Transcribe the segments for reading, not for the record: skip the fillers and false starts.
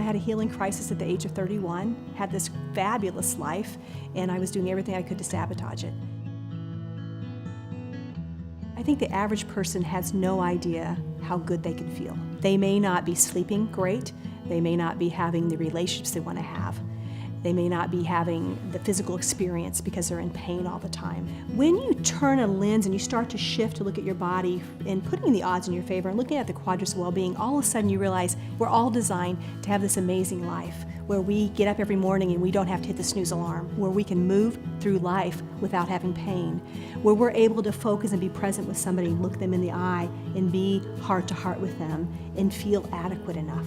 had a healing crisis at the age of 31, had this fabulous life, and I was doing everything I could to sabotage it. I think the average person has no idea how good they can feel. They may not be sleeping great, they may not be having the relationships they want to have. They may not be having the physical experience because they're in pain all the time. When you turn a lens and you start to shift to look at your body and putting the odds in your favor and looking at the quadrants of well-being, all of a sudden you realize we're all designed to have this amazing life where we get up every morning and we don't have to hit the snooze alarm, where we can move through life without having pain, where we're able to focus and be present with somebody, look them in the eye and be heart to heart with them and feel adequate enough.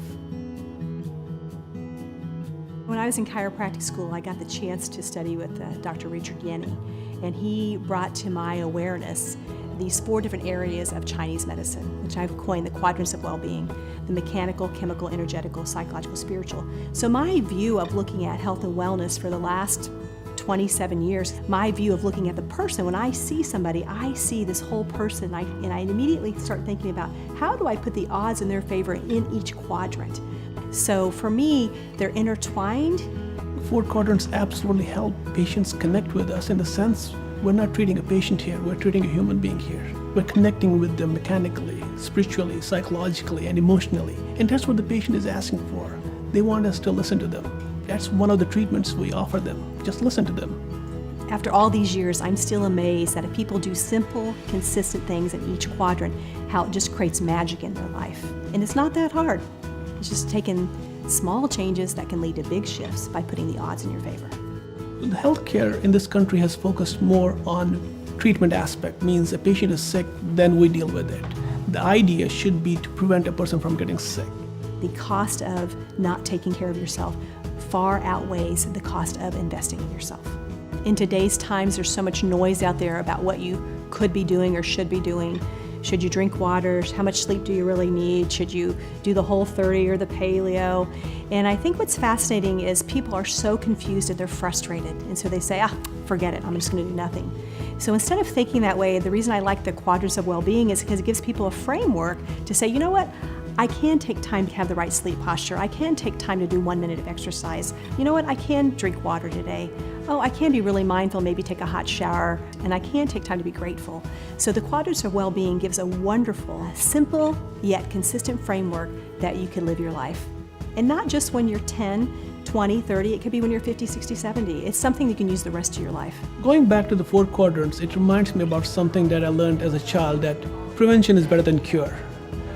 When I was in chiropractic school, I got the chance to study with Dr. Richard Yenny, and he brought to my awareness these 4 different areas of Chinese medicine, which I've coined the Quadrants of Wellbeing: the mechanical, chemical, energetical, psychological, spiritual. So my view of looking at health and wellness for the last 27 years, my view of looking at the person, when I see somebody, I see this whole person, and I immediately start thinking about how do I put the odds in their favor in each quadrant. So for me, they're intertwined. 4 quadrants absolutely help patients connect with us in the sense we're not treating a patient here, we're treating a human being here. We're connecting with them mechanically, spiritually, psychologically, and emotionally. And that's what the patient is asking for. They want us to listen to them. That's one of the treatments we offer them. Just listen to them. After all these years, I'm still amazed that if people do simple, consistent things in each quadrant, how it just creates magic in their life. And it's not that hard. It's just taking small changes that can lead to big shifts by putting the odds in your favor. The healthcare in this country has focused more on treatment aspect, means a patient is sick, then we deal with it. The idea should be to prevent a person from getting sick. The cost of not taking care of yourself far outweighs the cost of investing in yourself. In today's times, there's so much noise out there about what you could be doing or should be doing. Should you drink water? How much sleep do you really need? Should you do the Whole30 or the paleo? And I think what's fascinating is people are so confused that they're frustrated. And so they say, forget it, I'm just gonna do nothing. So instead of thinking that way, the reason I like the Quadrants of Wellbeing is because it gives people a framework to say, you know what? I can take time to have the right sleep posture. I can take time to do 1 minute of exercise. You know what? I can drink water today. Oh, I can be really mindful, maybe take a hot shower, and I can take time to be grateful. So the Quadrants of Wellbeing gives a wonderful, simple, yet consistent framework that you can live your life. And not just when you're 10, 20, 30, it could be when you're 50, 60, 70. It's something you can use the rest of your life. Going back to the 4 quadrants, it reminds me about something that I learned as a child, that prevention is better than cure.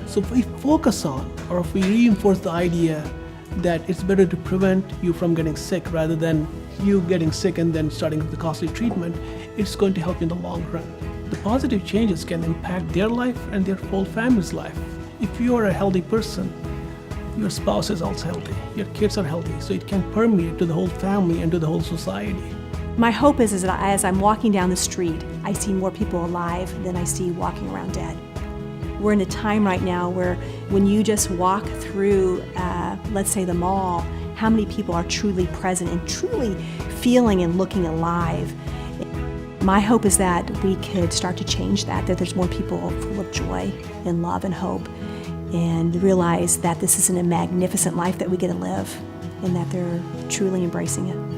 So if we focus on, or if we reinforce the idea that it's better to prevent you from getting sick rather than you getting sick and then starting the costly treatment, it's going to help you in the long run. The positive changes can impact their life and their whole family's life. If you are a healthy person, your spouse is also healthy, your kids are healthy, so it can permeate to the whole family and to the whole society. My hope is that as I'm walking down the street, I see more people alive than I see walking around dead. We're in a time right now where when you just walk through, let's say the mall, how many people are truly present and truly feeling and looking alive. My hope is that we could start to change that there's more people full of joy and love and hope, and realize that this is a magnificent life that we get to live and that they're truly embracing it.